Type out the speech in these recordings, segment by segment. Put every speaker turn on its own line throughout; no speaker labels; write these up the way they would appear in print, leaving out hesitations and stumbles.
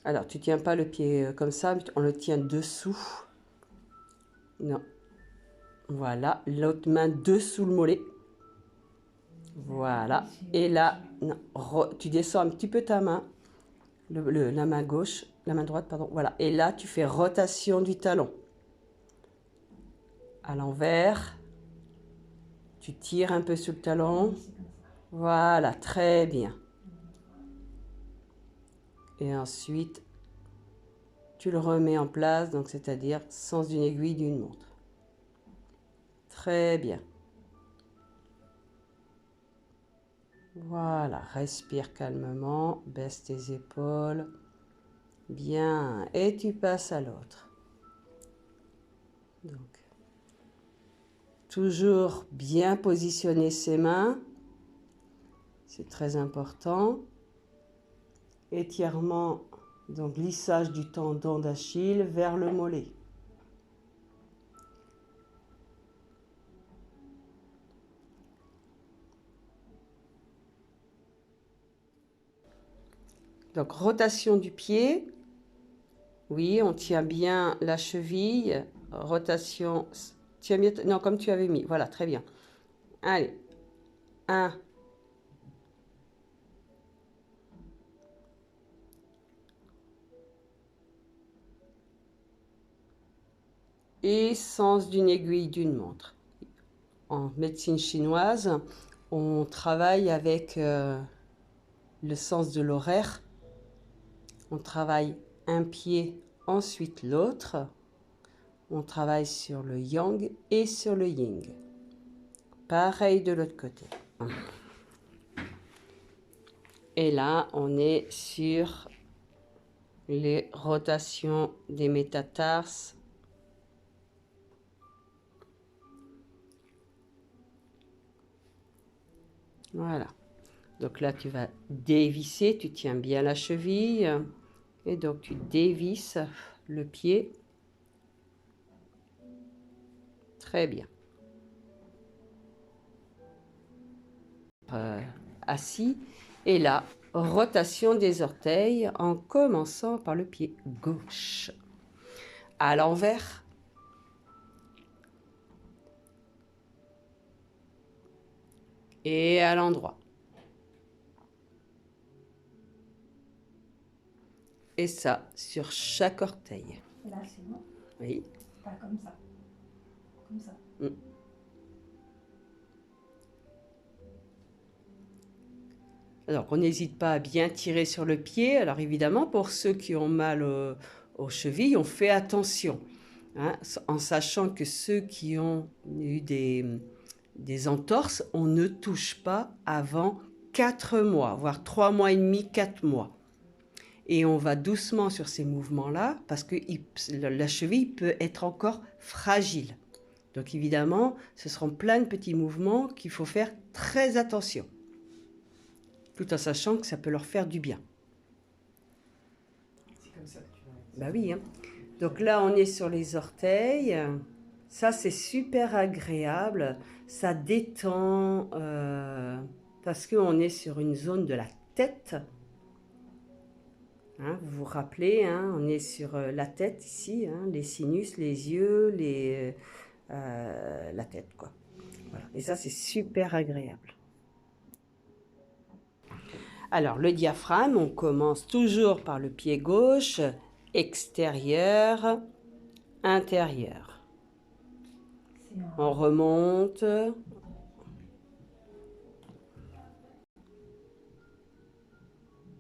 Alors, tu tiens pas le pied comme ça, on le tient dessous. Non. Voilà, l'autre main dessous le mollet. Voilà. Et là, non, tu descends un petit peu ta main, la main gauche, la main droite, pardon. Voilà. Et là, tu fais rotation du talon. À l'envers. Tu tires un peu sur le talon. Voilà, très bien. Et ensuite, tu le remets en place, donc c'est-à-dire sens d'une aiguille d'une montre. Très bien. Voilà, respire calmement, baisse tes épaules. Bien, et tu passes à l'autre. Donc, toujours bien positionner ses mains, c'est très important. Étirement, donc glissage du tendon d'Achille vers le mollet. Donc, rotation du pied. Oui, on tient bien la cheville. Rotation. Tiens bien, non, comme tu avais mis. Voilà, très bien. Allez. 1. Et sens d'une aiguille d'une montre. En médecine chinoise, on travaille avec le sens de l'horaire. On travaille un pied, ensuite l'autre. On travaille sur le yang et sur le yin. Pareil de l'autre côté. Et là, on est sur les rotations des métatarses. Voilà. Donc là, tu vas dévisser, tu tiens bien la cheville. Et donc, tu dévisses le pied. Très bien. Assis. Et là, rotation des orteils en commençant par le pied gauche. À l'envers. Et à l'endroit. Et ça, sur chaque orteil.
Là, c'est bon.
Oui.
Pas comme ça. Comme ça.
Alors, on n'hésite pas à bien tirer sur le pied. Alors, évidemment, pour ceux qui ont mal aux chevilles, on fait attention. Hein, en sachant que ceux qui ont eu des entorses, on ne touche pas avant 4 mois, voire 3 mois et demi, 4 mois. Et on va doucement sur ces mouvements-là parce que la cheville peut être encore fragile. Donc évidemment, ce seront plein de petits mouvements qu'il faut faire très attention. Tout en sachant que ça peut leur faire du bien.
C'est comme ça que tu vas...
Bah oui, hein. Donc là, on est sur les orteils. Ça, c'est super agréable. Ça détend parce qu'on est sur une zone de la tête. Hein, vous vous rappelez, hein, on est sur la tête ici, hein, les sinus, les yeux, la tête, quoi. Voilà. Et ça, c'est super agréable. Alors, le diaphragme, on commence toujours par le pied gauche, extérieur, intérieur. On remonte.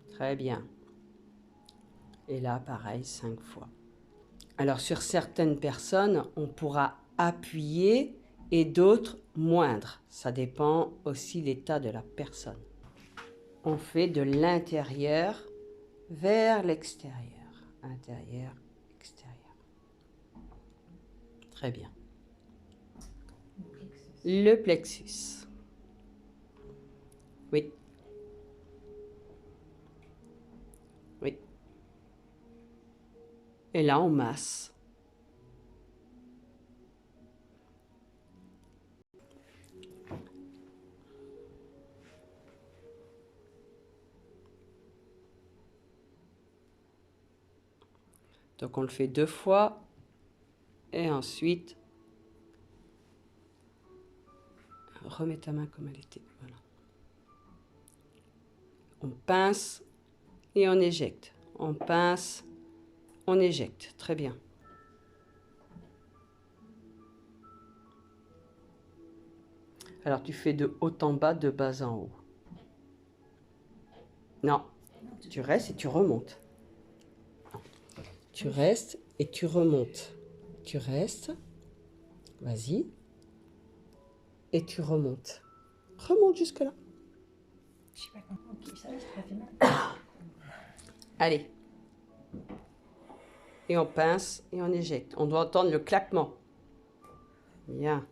Très bien. Et là, pareil, 5 fois. Alors, sur certaines personnes, on pourra appuyer et d'autres moindre. Ça dépend aussi de l'état de la personne. On fait de l'intérieur vers l'extérieur. Intérieur, extérieur. Très bien. Le plexus. Oui. Oui. Et là, on masse. Donc on le fait 2 fois. Et ensuite, remets ta main comme elle était. Voilà. On pince et on éjecte. On pince, on éjecte. Très bien. Alors tu fais de haut en bas, de bas en haut. Non, tu restes et tu remontes. Tu restes et tu remontes. Tu restes. Vas-y. Et tu remontes. Remonte jusque-là.
Je sais pas comment. Ok, ça, c'est pas fait mal.
Allez. Et on pince et on éjecte. On doit entendre le claquement. Bien.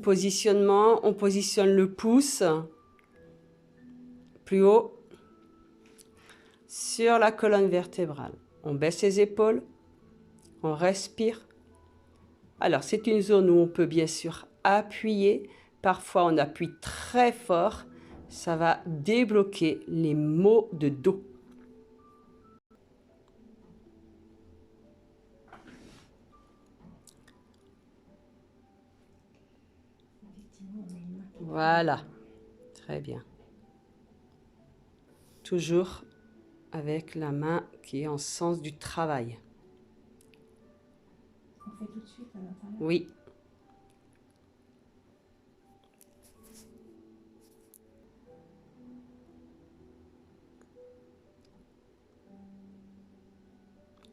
Positionnement, on positionne le pouce plus haut sur la colonne vertébrale. On baisse les épaules, on respire. Alors, c'est une zone où on peut bien sûr appuyer. Parfois, on appuie très fort. Ça va débloquer les maux de dos.
Effectivement, on a une main qui-
Voilà. Très bien. Toujours avec la main qui est en sens du travail.
On fait tout de suite à l'intérieur.
Oui.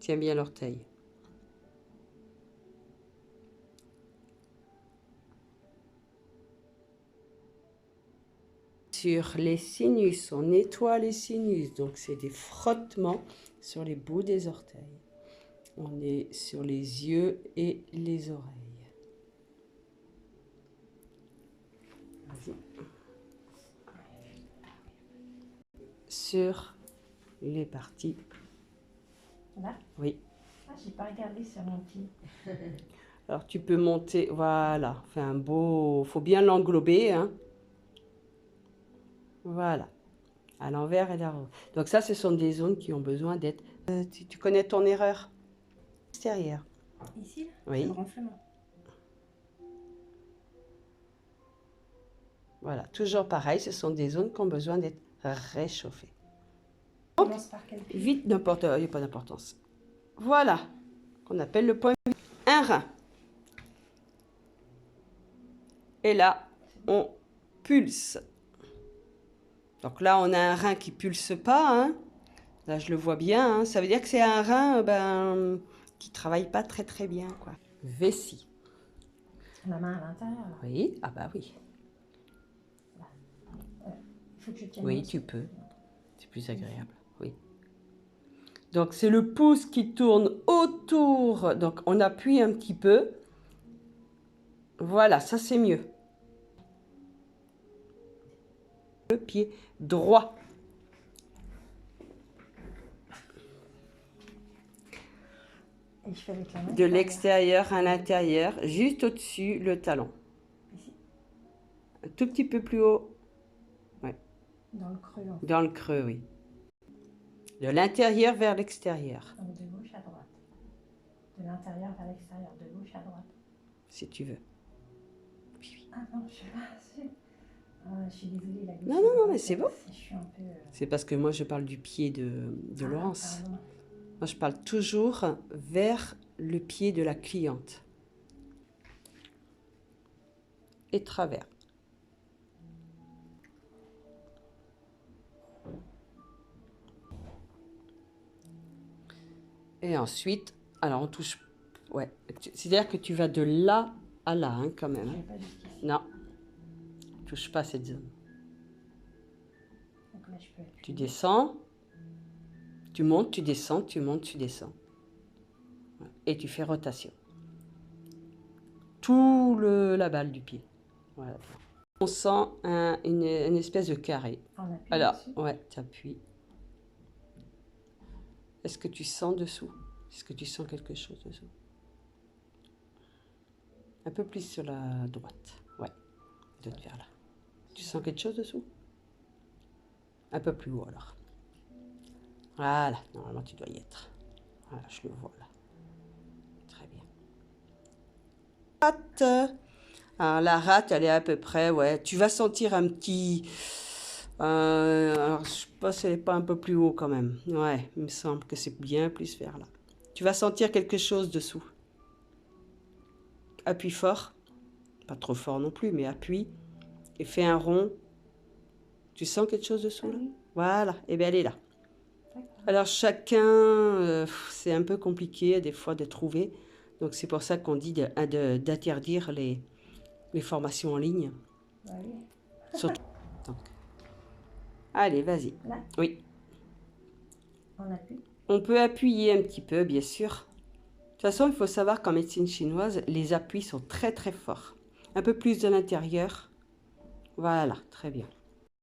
Tiens bien l'orteil. Sur les sinus, on nettoie les sinus. Donc, c'est des frottements sur les bouts des orteils. On est sur les yeux et les oreilles. Vas-y. Sur les parties.
Là?
Oui.
Ah, j'ai pas regardé sur mon pied.
Alors, tu peux monter. Voilà. Fais un beau. Faut bien l'englober, hein. Voilà. À l'envers et à l'envers. Donc, ça, ce sont des zones qui ont besoin d'être. Tu connais ton erreur extérieure.
Ici, là?
Oui.
Le renflement.
Voilà. Toujours pareil. Ce sont des zones qui ont besoin d'être réchauffées.
On commence par quel pied?
Vite, n'importe, il n'y a pas d'importance. Voilà, qu'on appelle le point un rein. Et là, on pulse. Donc là, on a un rein qui pulse pas. Hein. Là, je le vois bien. Hein. Ça veut dire que c'est un rein qui travaille pas très très bien. Quoi. Vessie.
La main à l'intérieur, là.
Oui, ah bah oui.
Il faut que je tienne.
Oui,
mon-
tu peux. C'est plus agréable. Oui. Donc c'est le pouce qui tourne autour. Donc on appuie un petit peu. Voilà, ça c'est mieux. Le pied droit.
Et je fais avec la main.
De l'extérieur à l'intérieur, juste au-dessus le talon.
Ici,
Un tout petit peu plus haut,
dans le creux, en fait.
dans le creux, oui. De l'intérieur vers l'extérieur,
Donc de gauche à droite. De l'intérieur vers l'extérieur. De gauche à droite.
si tu veux. Oui, oui.
Ah non, je sais pas. Ah, je suis désolée, la gauche.
Non,
à
non, non,
droite,
mais c'est bon.
Je suis un peu.
C'est parce que moi, je parle du pied de
Ah,
Laurence.
pardon.
Moi, je parle toujours vers le pied de la cliente. Et travers. Et ensuite, alors on touche. Ouais, c'est-à-dire que tu vas de là à là, hein, quand même.
Je
Hein.
vais pas jusqu'ici.
Non, touche pas cette zone.
Donc là, je peux appuyer.
Tu descends, tu montes, tu descends, tu montes, tu descends. Et tu fais rotation. Tout la balle du pied. Voilà. On sent une espèce de carré.
On appuie
Alors,
dessus.
ouais, tu appuies. Est-ce que tu sens dessous? Est-ce que tu sens quelque chose dessous? Un peu plus sur la droite. Ouais, de te faire là. Tu sens quelque chose dessous? Un peu plus haut alors. Voilà, normalement tu dois y être. Voilà, je le vois là. Très bien. Rate. Alors, la rate, elle est à peu près, ouais. Tu vas sentir un petit... alors, je sais pas si elle n'est pas un peu plus haut quand même. Ouais, il me semble que c'est bien plus vers là. Tu vas sentir quelque chose dessous. Appuie fort. Pas trop fort non plus, mais appuie. Et fais un rond. Tu sens quelque chose dessous là? Voilà, et bien elle est là. Alors chacun, c'est un peu compliqué des fois de trouver. Donc c'est pour ça qu'on dit d'interdire les formations en ligne.
Oui.
Surtout. Donc. Allez, vas-y.
Là,
Oui.
on appuie.
On peut appuyer un petit peu, bien sûr. De toute façon, il faut savoir qu'en médecine chinoise, les appuis sont très très forts. Un peu plus de l'intérieur. Voilà, très bien.